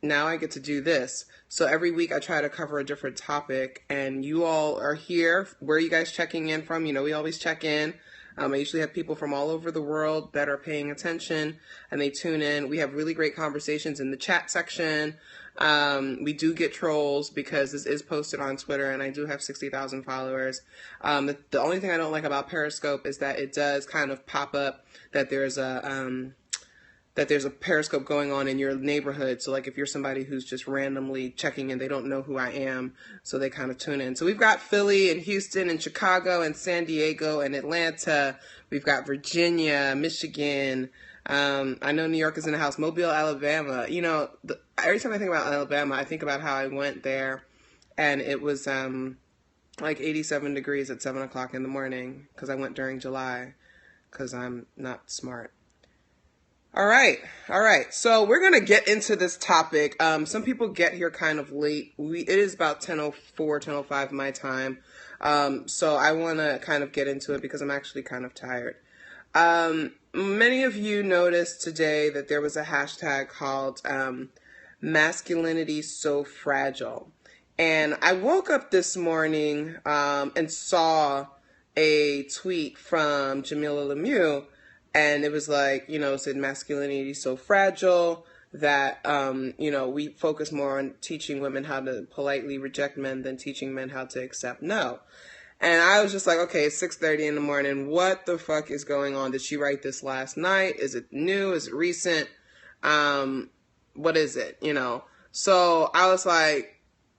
now I get to do this. So every week I try to cover a different topic, and you all are here. Where are you guys checking in from? You know, we always check in. I usually have people from all over the world that are paying attention, and they tune in. We have really great conversations in the chat section. We do get trolls because this is posted on Twitter, and I do have 60,000 followers. The only thing I don't like about Periscope is that it does kind of pop up that there's a Periscope going on in your neighborhood. So like if you're somebody who's just randomly checking in, they don't know who I am, so they kind of tune in. So we've got Philly and Houston and Chicago and San Diego and Atlanta. We've got Virginia, Michigan. I know New York is in the house. Mobile, Alabama. You know, every time I think about Alabama, I think about how I went there and it was like 87 degrees at 7 o'clock in the morning because I went during July because I'm not smart. All right. So we're going to get into this topic. Some people get here kind of late. It is about 10:04, 10:05 my time. So I want to kind of get into it because I'm actually kind of tired. Many of you noticed today that there was a hashtag called masculinity so fragile. And I woke up this morning and saw a tweet from Jamila Lemieux. And it was like, you know, it said masculinity is so fragile that, you know, we focus more on teaching women how to politely reject men than teaching men how to accept no. And I was just like, okay, it's 6:30 in the morning. What the fuck is going on? Did she write this last night? Is it new? Is it recent? What is it? You know? So I was like,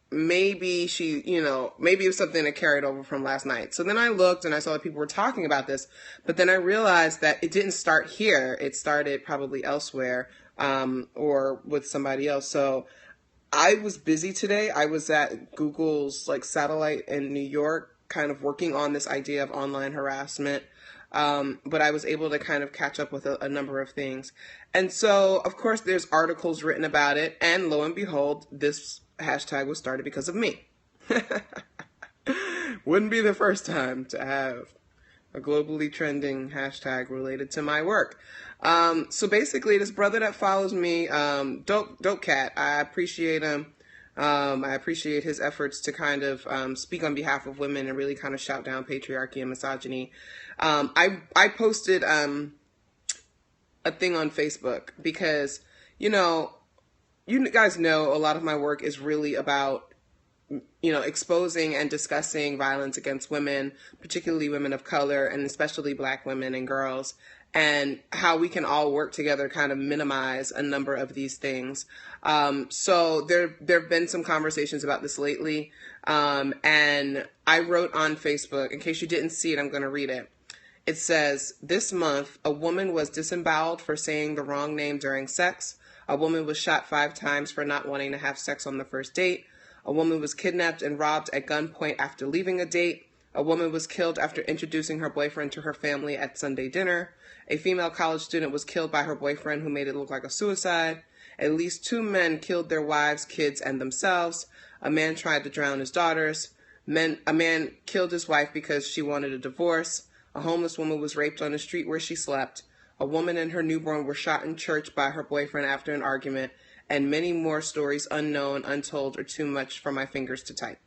maybe she, you know, maybe it was something that carried over from last night. So then I looked and I saw that people were talking about this, but then I realized that it didn't start here. It started probably elsewhere, or with somebody else. So I was busy today. I was at Google's like satellite in New York, kind of working on this idea of online harassment. But I was able to kind of catch up with a number of things. And so, of course, there's articles written about it. And lo and behold, this hashtag was started because of me. Wouldn't be the first time to have a globally trending hashtag related to my work. So basically, this brother that follows me, Dope Cat, I appreciate him. I appreciate his efforts to kind of speak on behalf of women and really kind of shout down patriarchy and misogyny. I posted a thing on Facebook because, you know, you guys know a lot of my work is really about, you know, exposing and discussing violence against women, particularly women of color, and especially Black women and girls, and how we can all work together to kind of minimize a number of these things. So there have been some conversations about this lately, and I wrote on Facebook, in case you didn't see it, I'm going to read it. It says, this month, a woman was disemboweled for saying the wrong name during sex. A woman was shot 5 times for not wanting to have sex on the first date. A woman was kidnapped and robbed at gunpoint after leaving a date. A woman was killed after introducing her boyfriend to her family at Sunday dinner. A female college student was killed by her boyfriend who made it look like a suicide. At least 2 men killed their wives, kids, and themselves. A man tried to drown his daughters. A man killed his wife because she wanted a divorce. A homeless woman was raped on the street where she slept. A woman and her newborn were shot in church by her boyfriend after an argument, and many more stories unknown, untold, or too much for my fingers to type.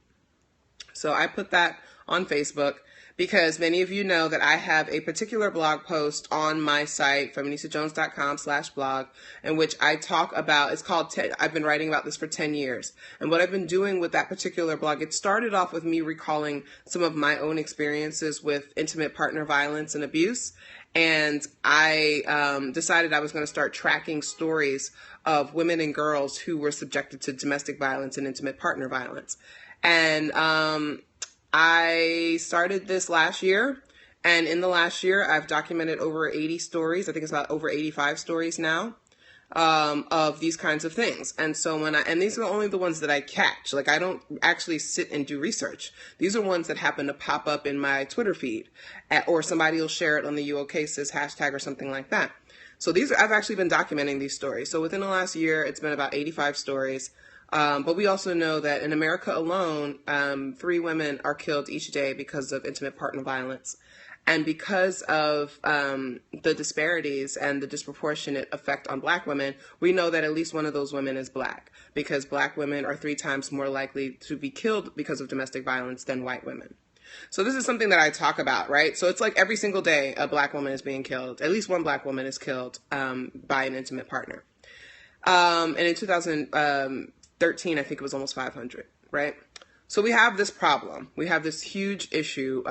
So I put that on Facebook because many of you know that I have a particular blog post on my site, feministajones.com/blog, in which I talk about, it's called, I've been writing about this for 10 years. And what I've been doing with that particular blog, it started off with me recalling some of my own experiences with intimate partner violence and abuse. And I decided I was going to start tracking stories of women and girls who were subjected to domestic violence and intimate partner violence. And I started this last year. And in the last year, I've documented over 80 stories. I think it's about over 85 stories now. Of these kinds of things. And so and these are only the ones that I catch. Like, I don't actually sit and do research. These are ones that happen to pop up in my Twitter feed, or somebody will share it on the #UOKSIS hashtag or something like that. So I've actually been documenting these stories. So within the last year, it's been about 85 stories. But we also know that in America alone, 3 women are killed each day because of intimate partner violence. And because of the disparities and the disproportionate effect on Black women, we know that at least one of those women is Black, because Black women are 3 times more likely to be killed because of domestic violence than white women. So this is something that I talk about, right? So it's like every single day a Black woman is being killed. At least one Black woman is killed by an intimate partner. And in 2013, I think it was almost 500, right? So we have this problem. We have this huge issue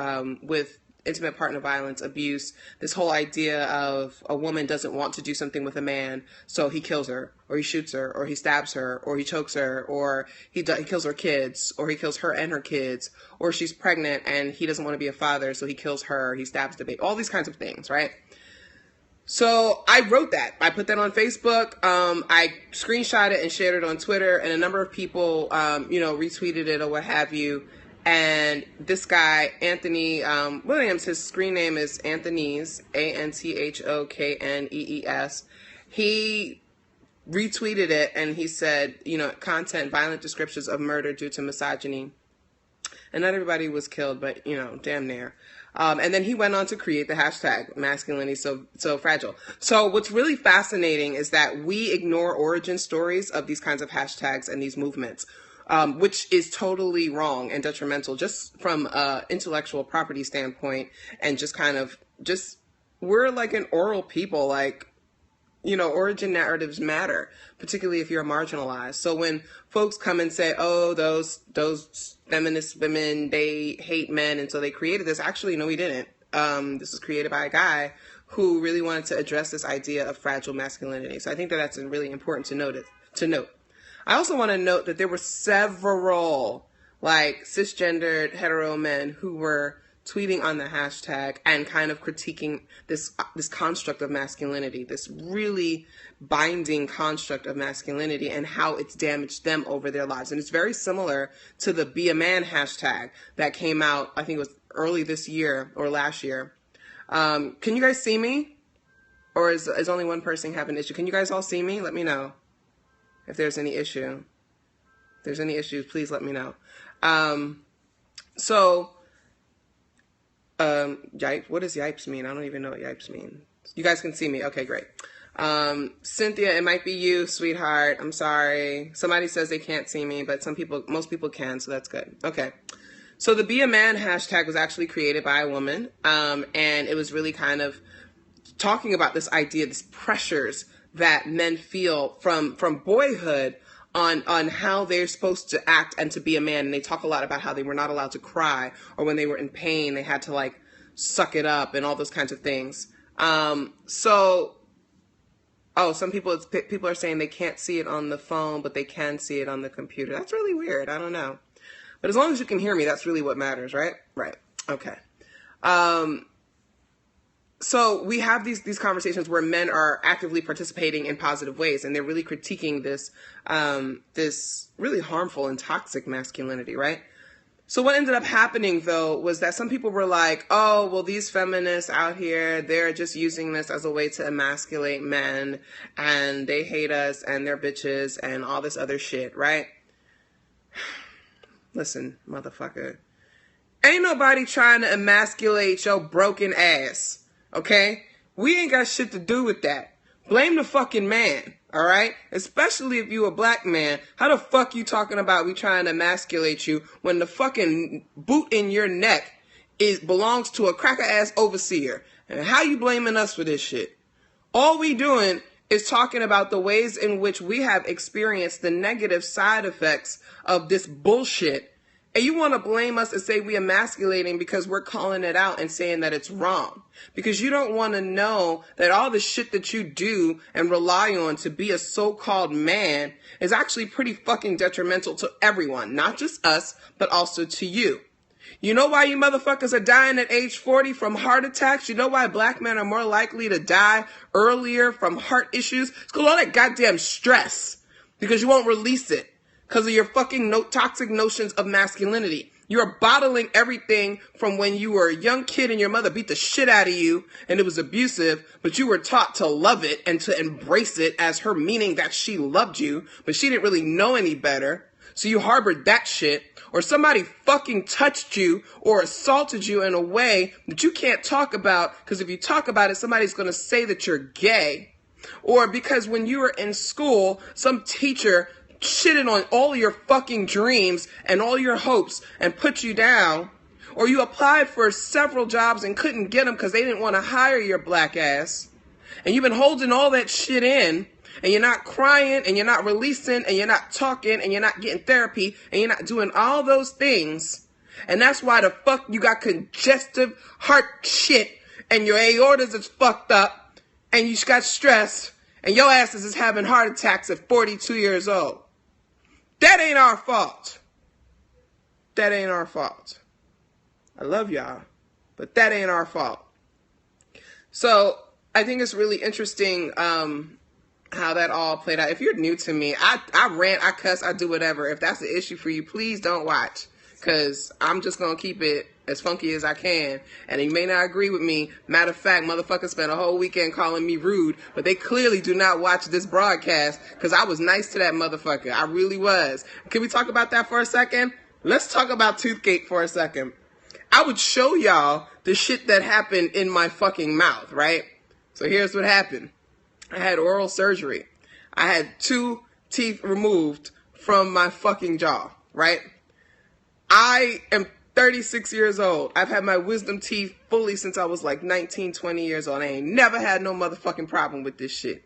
with intimate partner violence, abuse, this whole idea of a woman doesn't want to do something with a man, so he kills her, or he shoots her, or he stabs her, or he chokes her, or he kills her kids, or he kills her and her kids, or she's pregnant and he doesn't want to be a father, so he kills her, he stabs the baby, all these kinds of things, right? So I wrote that. I put that on Facebook. I screenshot it and shared it on Twitter, and a number of people, retweeted it or what have you. And this guy, Anthony Williams, his screen name is Anthony's, Anthoknees. He retweeted it and he said, content, violent descriptions of murder due to misogyny. And not everybody was killed, but, damn near. And then he went on to create the hashtag masculinity so fragile. So what's really fascinating is that we ignore origin stories of these kinds of hashtags and these movements, which is totally wrong and detrimental just from an intellectual property standpoint, and we're like an oral people, origin narratives matter, particularly if you're marginalized. So when folks come and say, oh, those feminist women, they hate men, and so they created this. Actually, no, we didn't. This was created by a guy who really wanted to address this idea of fragile masculinity. So I think that that's really important to note. I also want to note that there were several cisgendered hetero men who were tweeting on the hashtag and kind of critiquing this construct of masculinity, this really binding construct of masculinity and how it's damaged them over their lives. And it's very similar to the Be a Man hashtag that came out, I think it was early this year or last year. Can you guys see me? Or is only one person having an issue? Can you guys all see me? Let me know if there's any issue. If there's any issues, please let me know. Yipes. What does yipes mean? I don't even know what yipes mean. You guys can see me. Okay, great. Cynthia, it might be you, sweetheart. I'm sorry. Somebody says they can't see me, but most people can, so that's good. Okay. So the Be a Man hashtag was actually created by a woman, and it was really kind of talking about this idea, these pressures that men feel from boyhood on how they're supposed to act and to be a man. And they talk a lot about how they were not allowed to cry, or when they were in pain, they had to suck it up and all those kinds of things. Some people are saying they can't see it on the phone, but they can see it on the computer. That's really weird. I don't know. But as long as you can hear me, that's really what matters, right? Right. Okay. So we have these conversations where men are actively participating in positive ways, and they're really critiquing this really harmful and toxic masculinity, right? So what ended up happening, though, was that some people were like, oh, well, these feminists out here, they're just using this as a way to emasculate men, and they hate us, and they're bitches, and all this other shit, right? Listen, motherfucker. Ain't nobody trying to emasculate your broken ass. Okay? We ain't got shit to do with that. Blame the fucking man, all right? Especially if you a black man. How the fuck you talking about we trying to emasculate you when the fucking boot in your neck belongs to a cracker-ass overseer? And how you blaming us for this shit? All we doing is talking about the ways in which we have experienced the negative side effects of this bullshit. And you want to blame us and say we emasculating because we're calling it out and saying that it's wrong. Because you don't want to know that all the shit that you do and rely on to be a so-called man is actually pretty fucking detrimental to everyone. Not just us, but also to you. You know why you motherfuckers are dying at age 40 from heart attacks? You know why black men are more likely to die earlier from heart issues? It's because all that goddamn stress. Because you won't release it. Because of your fucking toxic notions of masculinity. You're bottling everything from when you were a young kid and your mother beat the shit out of you and it was abusive, but you were taught to love it and to embrace it as her meaning that she loved you, but she didn't really know any better. So you harbored that shit, or somebody fucking touched you or assaulted you in a way that you can't talk about, because if you talk about it, somebody's going to say that you're gay. Or because when you were in school, some teacher shitted on all your fucking dreams and all your hopes and put you down. Or you applied for several jobs and couldn't get them because they didn't want to hire your black ass. And you've been holding all that shit in, and you're not crying, and you're not releasing, and you're not talking, and you're not getting therapy, and you're not doing all those things. And that's why the fuck you got congestive heart shit, and your aortas is fucked up, and you got stress, and your asses is having heart attacks at 42 years old. That ain't our fault. That ain't our fault. I love y'all, but that ain't our fault. So I think it's really interesting how that all played out. If you're new to me, I rant, I cuss, I do whatever. If that's the issue for you, please don't watch, because I'm just going to keep it as funky as I can. And you may not agree with me. Matter of fact, motherfuckers spent a whole weekend calling me rude, but they clearly do not watch this broadcast, because I was nice to that motherfucker. I really was. Can we talk about that for a second? Let's talk about Toothgate for a second. I would show y'all the shit that happened in my fucking mouth, right? So here's what happened. I had oral surgery. I had 2 teeth removed from my fucking jaw, right? I am 36 years old. I've had my wisdom teeth fully since I was like 19, 20 years old. I ain't never had no motherfucking problem with this shit.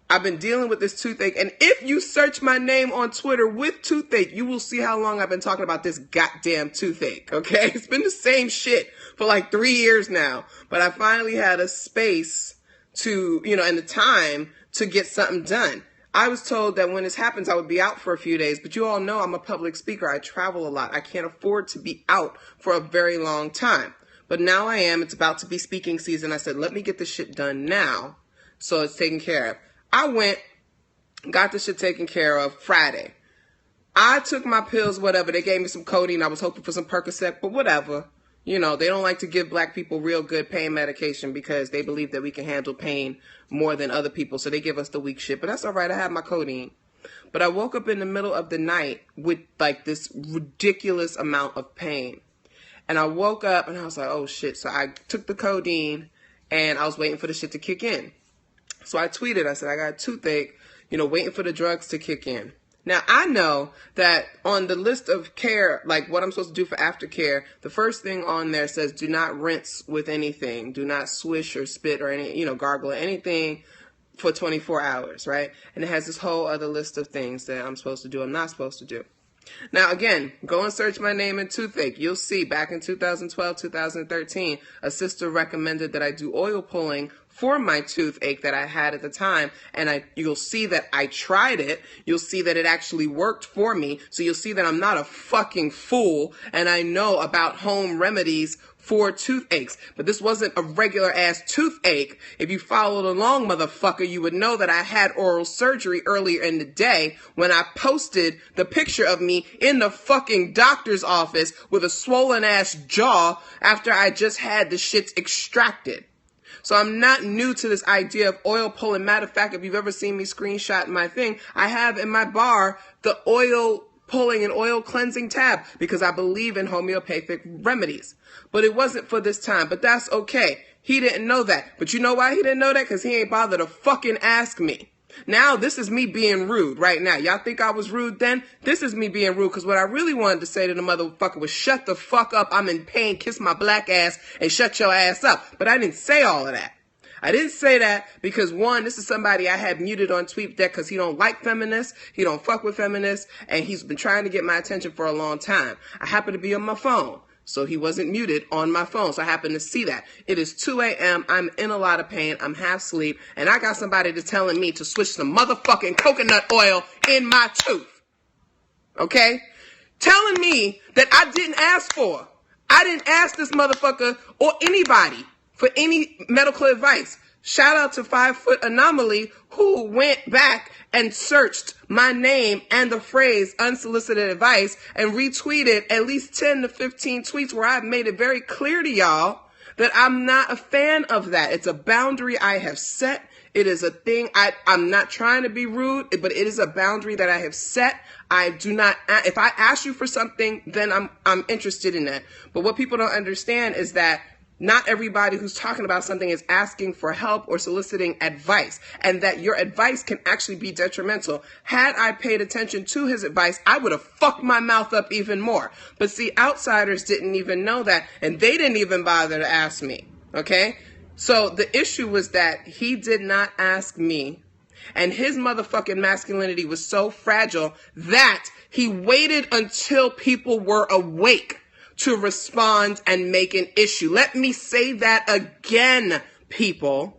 I've been dealing with this toothache, and if you search my name on Twitter with toothache, you will see how long I've been talking about this goddamn toothache, okay? It's been the same shit for like 3 years now, but I finally had a space to, and the time to get something done. I was told that when this happens, I would be out for a few days, but you all know I'm a public speaker. I travel a lot. I can't afford to be out for a very long time, but now I am. It's about to be speaking season. I said, let me get this shit done now so it's taken care of. I went, got this shit taken care of Friday. I took my pills, whatever. They gave me some codeine. I was hoping for some Percocet, but whatever. They don't like to give black people real good pain medication because they believe that we can handle pain more than other people. So they give us the weak shit. But that's all right. I had my codeine. But I woke up in the middle of the night with like this ridiculous amount of pain. And I woke up and I was like, oh shit. So I took the codeine and I was waiting for the shit to kick in. So I tweeted, I said, I got a toothache, waiting for the drugs to kick in. Now, I know that on the list of care, like what I'm supposed to do for aftercare, the first thing on there says do not rinse with anything. Do not swish or spit or any, gargle or anything for 24 hours, right? And it has this whole other list of things that I'm supposed to do, I'm not supposed to do. Now, again, go and search my name in toothache. You'll see back in 2012, 2013, a sister recommended that I do oil pulling for my toothache that I had at the time. And you'll see that I tried it. You'll see that it actually worked for me. So you'll see that I'm not a fucking fool and I know about home remedies for toothaches. But this wasn't a regular ass toothache. If you followed along, motherfucker, you would know that I had oral surgery earlier in the day when I posted the picture of me in the fucking doctor's office with a swollen ass jaw after I just had the shits extracted. So I'm not new to this idea of oil pulling. Matter of fact, if you've ever seen me screenshot my thing, I have in my bar the oil pulling and oil cleansing tab because I believe in homeopathic remedies. But it wasn't for this time, but that's okay. He didn't know that. But you know why he didn't know that? Because he ain't bothered to fucking ask me. Now, this is me being rude right now. Y'all think I was rude then? This is me being rude because what I really wanted to say to the motherfucker was shut the fuck up. I'm in pain. Kiss my black ass and shut your ass up. But I didn't say all of that. I didn't say that because, one, this is somebody I had muted on TweetDeck because he don't like feminists, he don't fuck with feminists, and he's been trying to get my attention for a long time. I happen to be on my phone, so he wasn't muted on my phone, so I happened to see that. It is 2 a.m., I'm in a lot of pain, I'm half asleep, and I got somebody that's telling me to switch some motherfucking coconut oil in my tooth. Okay? Telling me that I didn't ask for. I didn't ask this motherfucker or anybody for any medical advice. Shout out to 5 Foot Anomaly who went back and searched my name and the phrase unsolicited advice and retweeted at least 10 to 15 tweets where I've made it very clear to y'all that I'm not a fan of that. It's a boundary I have set. It is a thing. I'm not trying to be rude, but it is a boundary that I have set. I do not, if I ask you for something, then I'm interested in that. But what people don't understand is that not everybody who's talking about something is asking for help or soliciting advice, and that your advice can actually be detrimental. Had I paid attention to his advice, I would have fucked my mouth up even more. But see, outsiders didn't even know that, and they didn't even bother to ask me, okay? So the issue was that he did not ask me, and his motherfucking masculinity was so fragile that he waited until people were awake to respond and make an issue. Let me say that again, people.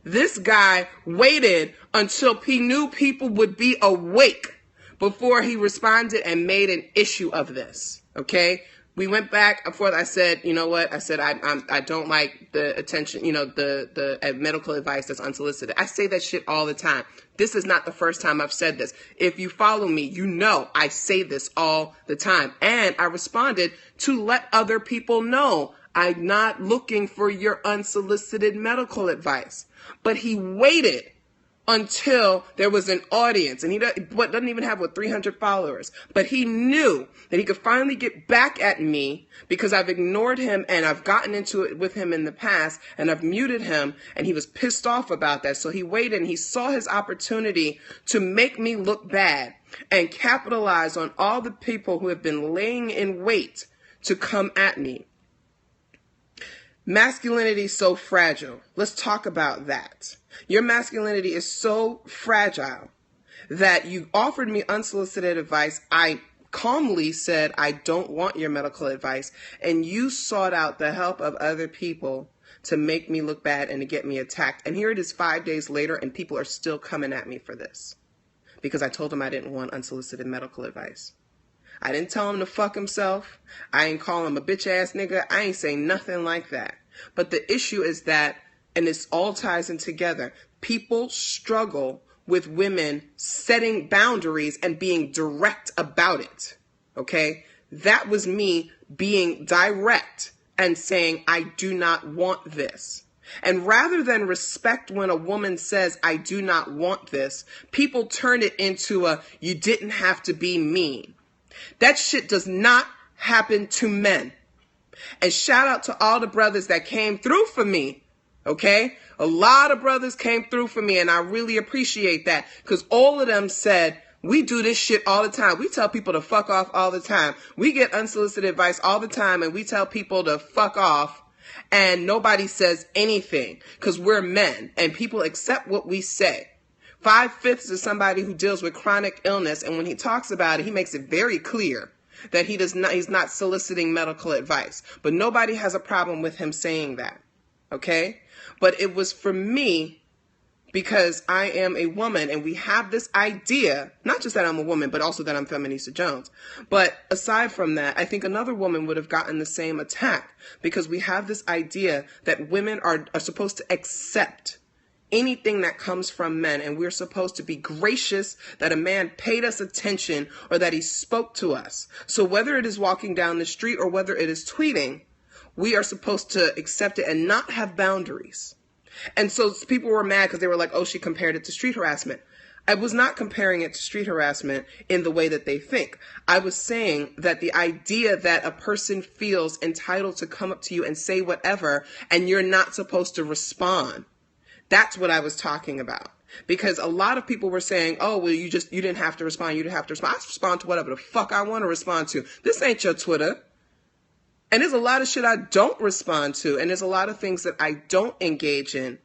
This guy waited until he knew people would be awake before he responded and made an issue of this. Okay? We went back and forth. I said, you know what? I said, I don't like the attention, the medical advice that's unsolicited. I say that shit all the time. This is not the first time I've said this. If you follow me, you know I say this all the time. And I responded to let other people know I'm not looking for your unsolicited medical advice. But he waited until there was an audience, and he doesn't even have 300 followers, but he knew that he could finally get back at me because I've ignored him and I've gotten into it with him in the past and I've muted him, and he was pissed off about that. So he waited and he saw his opportunity to make me look bad and capitalize on all the people who have been laying in wait to come at me. Masculinity is so fragile. Let's talk about that. Your masculinity is so fragile that you offered me unsolicited advice. I calmly said, I don't want your medical advice. And you sought out the help of other people to make me look bad and to get me attacked. And here it is 5 days later, and people are still coming at me for this because I told them I didn't want unsolicited medical advice. I didn't tell him to fuck himself. I ain't call him a bitch ass nigga. I ain't say nothing like that. But the issue is that, and this all ties in together, people struggle with women setting boundaries and being direct about it. Okay? That was me being direct and saying, I do not want this. And rather than respect when a woman says, I do not want this, people turn it into a, you didn't have to be mean. That shit does not happen to men. And shout out to all the brothers that came through for me. Okay? A lot of brothers came through for me, and I really appreciate that, because all of them said, we do this shit all the time. We tell people to fuck off all the time. We get unsolicited advice all the time, and we tell people to fuck off, and nobody says anything because we're men, and people accept what we say. 5/5 is somebody who deals with chronic illness, and when he talks about it, he makes it very clear that he's not soliciting medical advice. But nobody has a problem with him saying that. Okay? But it was for me because I am a woman, and we have this idea, not just that I'm a woman, but also that I'm Feminista Jones. But aside from that, I think another woman would have gotten the same attack because we have this idea that women are supposed to accept anything that comes from men, and we're supposed to be gracious that a man paid us attention or that he spoke to us. So whether it is walking down the street or whether it is tweeting, we are supposed to accept it and not have boundaries. And so people were mad because they were like, oh, she compared it to street harassment. I was not comparing it to street harassment in the way that they think. I was saying that the idea that a person feels entitled to come up to you and say whatever, and you're not supposed to respond. That's what I was talking about. Because a lot of people were saying, oh, well, you didn't have to respond. You didn't have to respond. I respond to whatever the fuck I want to respond to. This ain't your Twitter. And there's a lot of shit I don't respond to. And there's a lot of things that I don't engage in.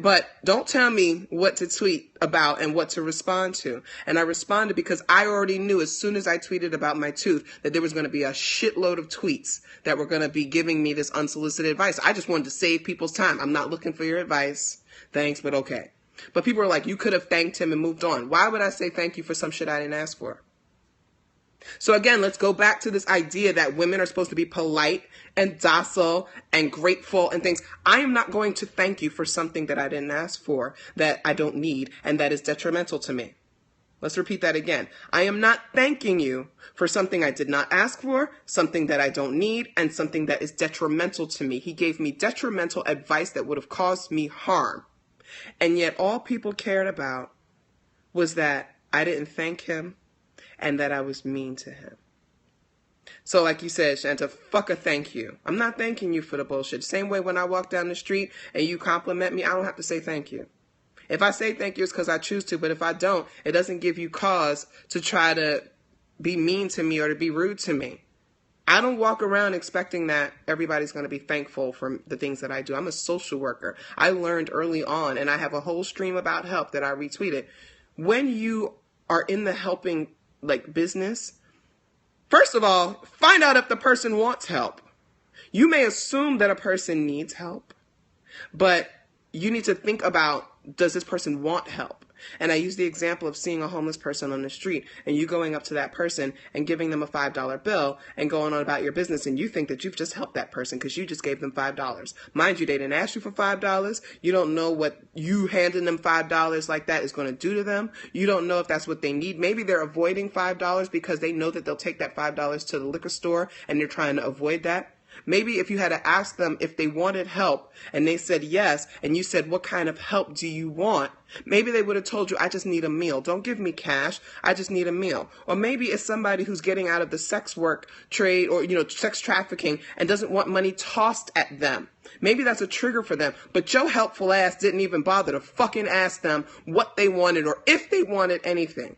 But don't tell me what to tweet about and what to respond to. And I responded because I already knew as soon as I tweeted about my tooth that there was going to be a shitload of tweets that were going to be giving me this unsolicited advice. I just wanted to save people's time. I'm not looking for your advice. Thanks, but okay. But people are like, you could have thanked him and moved on. Why would I say thank you for some shit I didn't ask for? So again, let's go back to this idea that women are supposed to be polite and docile and grateful and things. I am not going to thank you for something that I didn't ask for, that I don't need, and that is detrimental to me. Let's repeat that again. I am not thanking you for something I did not ask for, something that I don't need, and something that is detrimental to me. He gave me detrimental advice that would have caused me harm. And yet all people cared about was that I didn't thank him and that I was mean to him. So like you said, Shanta, fuck a thank you. I'm not thanking you for the bullshit. Same way when I walk down the street and you compliment me, I don't have to say thank you. If I say thank you, it's because I choose to. But if I don't, it doesn't give you cause to try to be mean to me or to be rude to me. I don't walk around expecting that everybody's going to be thankful for the things that I do. I'm a social worker. I learned early on, and I have a whole stream about help that I retweeted. When you are in the helping business, first of all, find out if the person wants help. You may assume that a person needs help, but you need to think about, does this person want help? And I use the example of seeing a homeless person on the street and you going up to that person and giving them a $5 bill and going on about your business, and you think that you've just helped that person because you just gave them $5. Mind you, they didn't ask you for $5. You don't know what you handing them $5 like that is going to do to them. You don't know if that's what they need. Maybe they're avoiding $5 because they know that they'll take that $5 to the liquor store and they're trying to avoid that. Maybe if you had to ask them if they wanted help and they said yes, and you said, what kind of help do you want? Maybe they would have told you, I just need a meal. Don't give me cash. I just need a meal. Or maybe it's somebody who's getting out of the sex work trade or, sex trafficking and doesn't want money tossed at them. Maybe that's a trigger for them. But your helpful ass didn't even bother to fucking ask them what they wanted or if they wanted anything.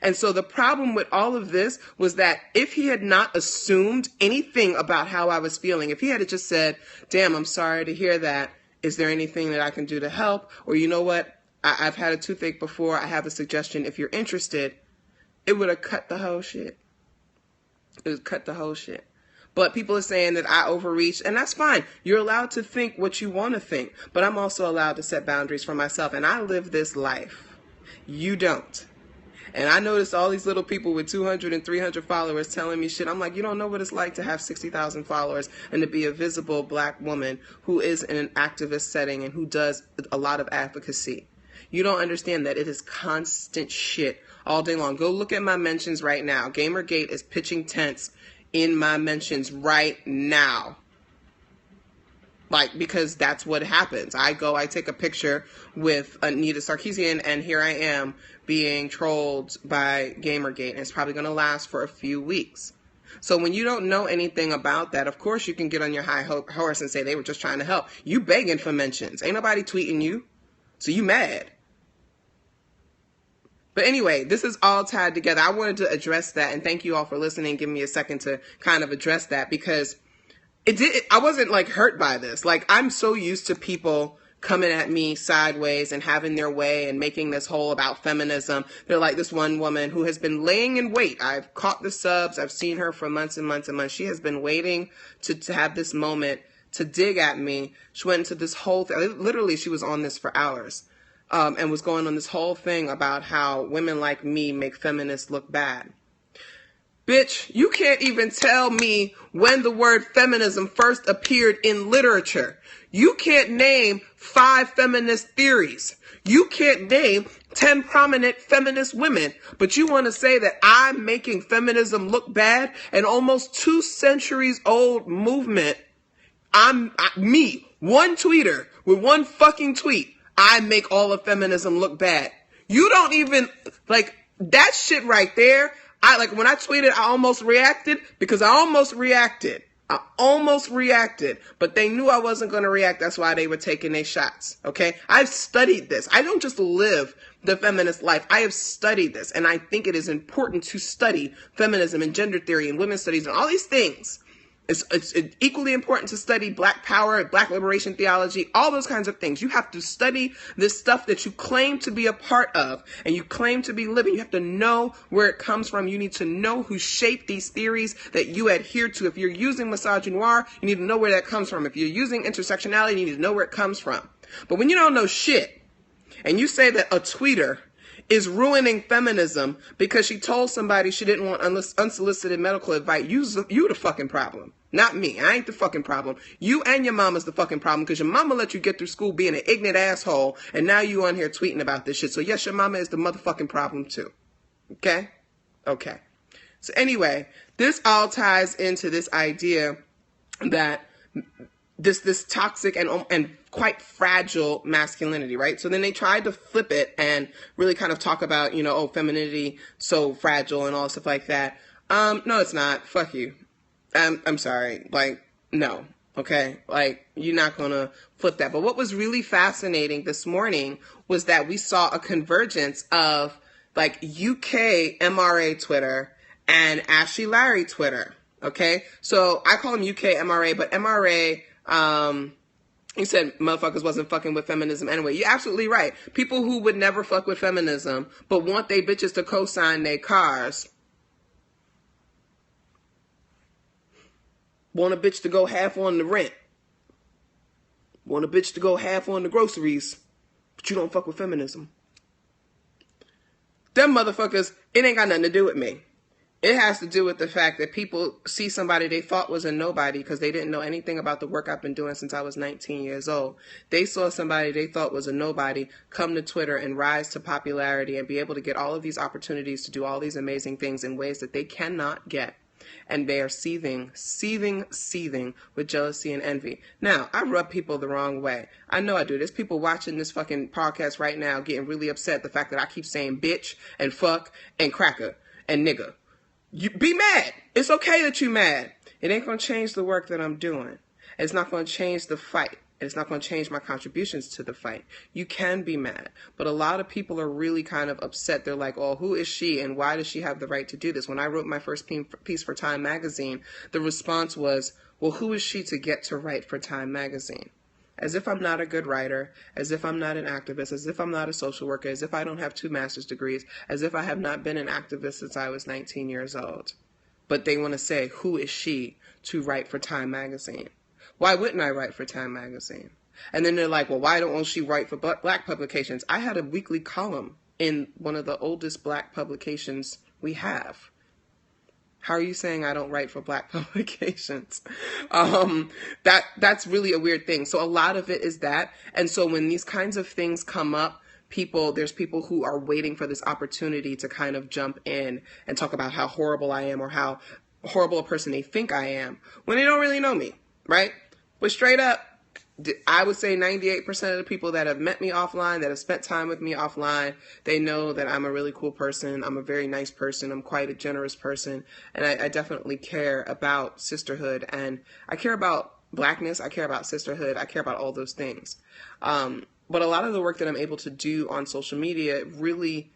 And so the problem with all of this was that if he had not assumed anything about how I was feeling, if he had just said, damn, I'm sorry to hear that. Is there anything that I can do to help? Or you know what? I've had a toothache before. I have a suggestion. If you're interested, it would have cut the whole shit. It would cut the whole shit. But people are saying that I overreached, and that's fine. You're allowed to think what you want to think. But I'm also allowed to set boundaries for myself. And I live this life. You don't. And I noticed all these little people with 200 and 300 followers telling me shit. I'm like, you don't know what it's like to have 60,000 followers and to be a visible black woman who is in an activist setting and who does a lot of advocacy. You don't understand that it is constant shit all day long. Go look at my mentions right now. Gamergate is pitching tents in my mentions right now. Because that's what happens. I take a picture with Anita Sarkeesian, and here I am being trolled by Gamergate, and it's probably going to last for a few weeks. So when you don't know anything about that, of course you can get on your high horse and say they were just trying to help. You begging for mentions. Ain't nobody tweeting you. So you mad. But anyway, this is all tied together. I wanted to address that, and thank you all for listening. Give me a second to kind of address that, because I wasn't hurt by this. I'm so used to people coming at me sideways and having their way and making this whole about feminism. They're like this one woman who has been laying in wait. I've caught the subs. I've seen her for months and months and months. She has been waiting to have this moment to dig at me. She went into this whole thing. Literally, she was on this for hours and was going on this whole thing about how women like me make feminists look bad. Bitch, you can't even tell me when the word feminism first appeared in literature. You can't name 5 feminist theories. You can't name 10 prominent feminist women. But you want to say that I'm making feminism look bad? An almost 2 centuries old movement. Me, one tweeter with one fucking tweet. I make all of feminism look bad. You don't even, that shit right there. When I tweeted, I almost reacted because I almost reacted, but they knew I wasn't going to react. That's why they were taking their shots. Okay. I've studied this. I don't just live the feminist life. I have studied this, and I think it is important to study feminism and gender theory and women's studies and all these things. It's equally important to study Black power, Black liberation theology, all those kinds of things. You have to study this stuff that you claim to be a part of and you claim to be living. You have to know where it comes from. You need to know who shaped these theories that you adhere to. If you're using misogynoir, you need to know where that comes from. If you're using intersectionality, you need to know where it comes from. But when you don't know shit and you say that a tweeter is ruining feminism because she told somebody she didn't want unsolicited medical advice, you the fucking problem. Not me. I ain't the fucking problem. You and your mama's the fucking problem, because your mama let you get through school being an ignorant asshole, and now you on here tweeting about this shit. So yes, your mama is the motherfucking problem too. Okay? Okay. So anyway, this all ties into this idea that this toxic and quite fragile masculinity, right? So then they tried to flip it and really kind of talk about, you know, oh, femininity so fragile and all stuff like that. No, it's not. Fuck you. I'm sorry. Like, no. Okay? Like, you're not gonna flip that. But what was really fascinating this morning was that we saw a convergence of like UK MRA Twitter and Ashley Larry Twitter. Okay? So I call them UK MRA, but MRA, he said motherfuckers wasn't fucking with feminism anyway. You're absolutely right. People who would never fuck with feminism, but want they bitches to co-sign their cars, want a bitch to go half on the rent, want a bitch to go half on the groceries, but you don't fuck with feminism. Them motherfuckers, it ain't got nothing to do with me. It has to do with the fact that people see somebody they thought was a nobody because they didn't know anything about the work I've been doing since I was 19 years old. They saw somebody they thought was a nobody come to Twitter and rise to popularity and be able to get all of these opportunities to do all these amazing things in ways that they cannot get. And they are seething with jealousy and envy. Now, I rub people the wrong way. I know I do. There's people watching this fucking podcast right now getting really upset at the fact that I keep saying bitch and fuck and cracker and nigga. You be mad. It's okay that you're mad. It ain't going to change the work that I'm doing. It's not going to change the fight. It's not going to change my contributions to the fight. You can be mad. But a lot of people are really kind of upset. They're like, oh, who is she and why does she have the right to do this? When I wrote my first piece for Time Magazine, the response was, well, who is she to get to write for Time Magazine? As if I'm not a good writer, as if I'm not an activist, as if I'm not a social worker, as if I don't have 2 master's degrees, as if I have not been an activist since I was 19 years old. But they want to say, who is she to write for Time Magazine? Why wouldn't I write for Time Magazine? And then they're like, well, why don't she write for black publications? I had a weekly column in one of the oldest black publications we have. How are you saying I don't write for black publications? That's really a weird thing. So a lot of it is that. And so when these kinds of things come up, there's people who are waiting for this opportunity to kind of jump in and talk about how horrible I am or how horrible a person they think I am when they don't really know me, right? But straight up, I would say 98% of the people that have met me offline, that have spent time with me offline, they know that I'm a really cool person. I'm a very nice person. I'm quite a generous person. And I definitely care about sisterhood. And I care about blackness. I care about sisterhood. I care about all those things. But a lot of the work that I'm able to do on social media really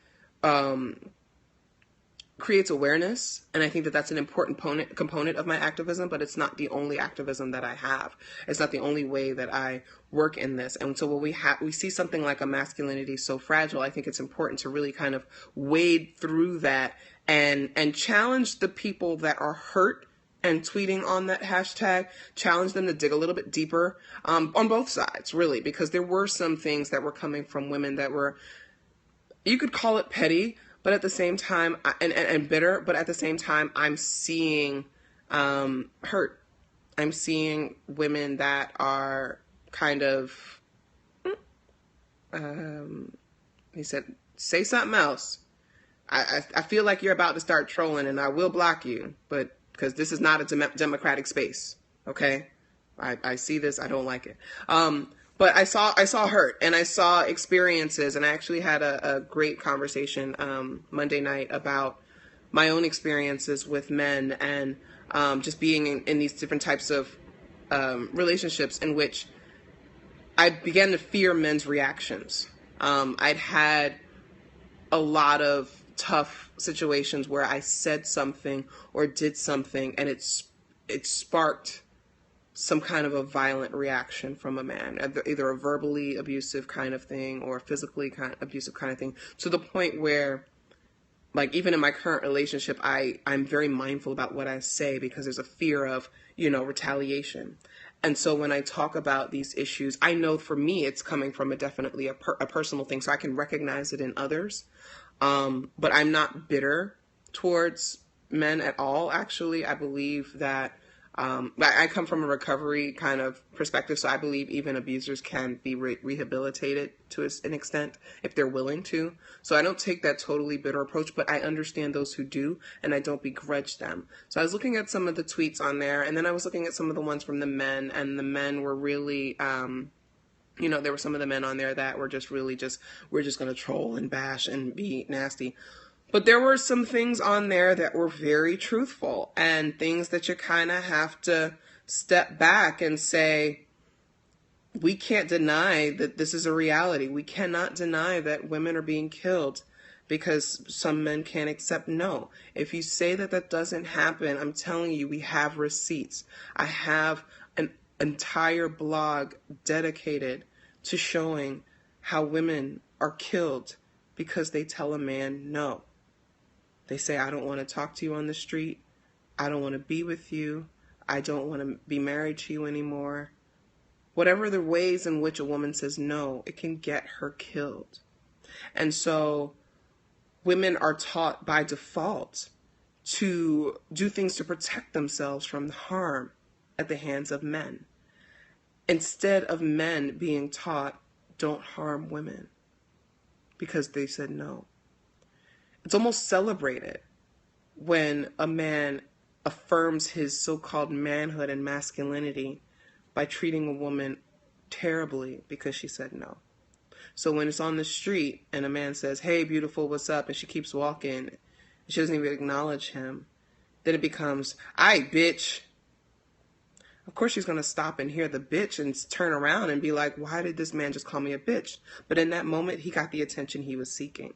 creates awareness, and I think that that's an important component of my activism, but it's not the only activism that I have. It's not the only way that I work in this. And so when we see something like a masculinity so fragile, I think it's important to really kind of wade through that and challenge the people that are hurt and tweeting on that hashtag, challenge them to dig a little bit deeper on both sides, really, because there were some things that were coming from women that were, you could call it petty, but at the same time, and bitter, but at the same time, I'm seeing hurt. I'm seeing women that are kind of, he said, say something else. I feel like you're about to start trolling and I will block you, but because this is not a democratic space, okay? I see this, I don't like it. But I saw hurt and I saw experiences, and I actually had a great conversation Monday night about my own experiences with men and just being in these different types of relationships in which I began to fear men's reactions. I'd had a lot of tough situations where I said something or did something and it sparked some kind of a violent reaction from a man, either a verbally abusive kind of thing or a physically abusive kind of thing, to the point where, like, even in my current relationship, I'm very mindful about what I say because there's a fear of, retaliation. And so when I talk about these issues, I know for me it's coming from definitely a personal thing, so I can recognize it in others. But I'm not bitter towards men at all, actually. I believe that I come from a recovery kind of perspective, so I believe even abusers can be rehabilitated to an extent if they're willing to. So I don't take that totally bitter approach, but I understand those who do, and I don't begrudge them. So I was looking at some of the tweets on there, and then I was looking at some of the ones from the men, and the men were really, there were some of the men on there that were just really we're just going to troll and bash and be nasty. But there were some things on there that were very truthful and things that you kind of have to step back and say, we can't deny that this is a reality. We cannot deny that women are being killed because some men can't accept no. If you say that that doesn't happen, I'm telling you, we have receipts. I have an entire blog dedicated to showing how women are killed because they tell a man no. They say, I don't want to talk to you on the street. I don't want to be with you. I don't want to be married to you anymore. Whatever the ways in which a woman says no, it can get her killed. And so women are taught by default to do things to protect themselves from harm at the hands of men, instead of men being taught, don't harm women because they said no. It's almost celebrated when a man affirms his so-called manhood and masculinity by treating a woman terribly because she said no. So when it's on the street and a man says, hey, beautiful, what's up? And she keeps walking, and she doesn't even acknowledge him, then it becomes, aight, bitch. Of course she's going to stop and hear the bitch and turn around and be like, why did this man just call me a bitch? But in that moment, he got the attention he was seeking.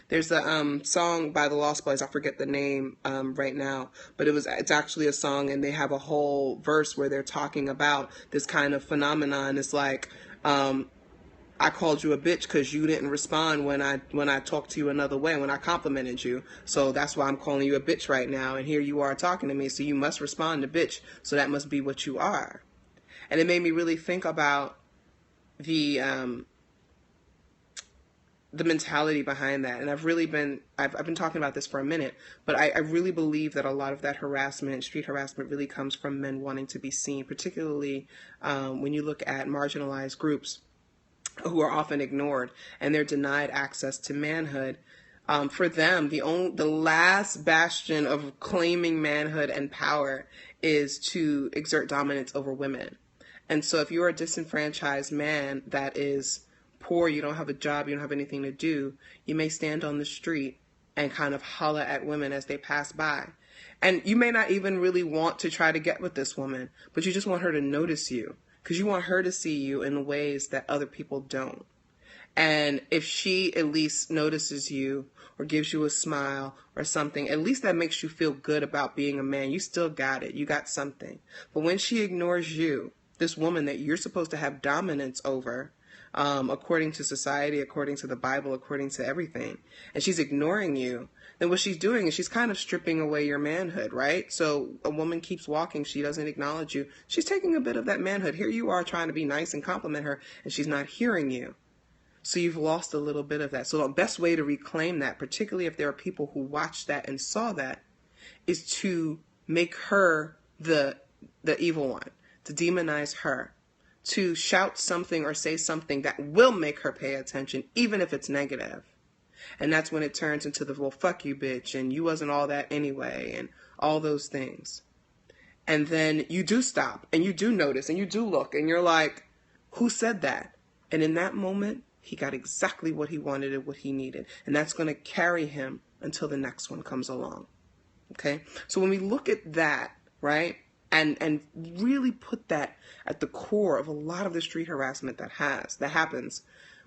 There's a song by the Lost Boys. I forget the name right now, but it's actually a song, and they have a whole verse where they're talking about this kind of phenomenon. It's like, I called you a bitch because you didn't respond when I talked to you another way, when I complimented you. So that's why I'm calling you a bitch right now. And here you are talking to me, so you must respond to bitch. So that must be what you are. And it made me really think about the mentality behind that. And I've been talking about this for a minute, but I really believe that a lot of that harassment, street harassment, really comes from men wanting to be seen, particularly when you look at marginalized groups who are often ignored and they're denied access to manhood. For them, the last bastion of claiming manhood and power is to exert dominance over women. And so if you're a disenfranchised man that is poor, you don't have a job, you don't have anything to do, you may stand on the street and kind of holler at women as they pass by. And you may not even really want to try to get with this woman, but you just want her to notice you because you want her to see you in ways that other people don't. And if she at least notices you or gives you a smile or something, at least that makes you feel good about being a man. You still got it. You got something. But when she ignores you, this woman that you're supposed to have dominance over, according to society, according to the Bible, according to everything, and she's ignoring you, then what she's doing is she's kind of stripping away your manhood, right? So a woman keeps walking, she doesn't acknowledge you. She's taking a bit of that manhood. Here you are trying to be nice and compliment her, and she's not hearing you. So you've lost a little bit of that. So the best way to reclaim that, particularly if there are people who watched that and saw that, is to make her the evil one, to demonize her, to shout something or say something that will make her pay attention, even if it's negative. And that's when it turns into the, well, fuck you, bitch, and you wasn't all that anyway, and all those things. And then you do stop, and you do notice, and you do look, and you're like, who said that? And in that moment, he got exactly what he wanted and what he needed. And that's going to carry him until the next one comes along. Okay? So when we look at that, right, and really put that at the core of a lot of the street harassment that happens,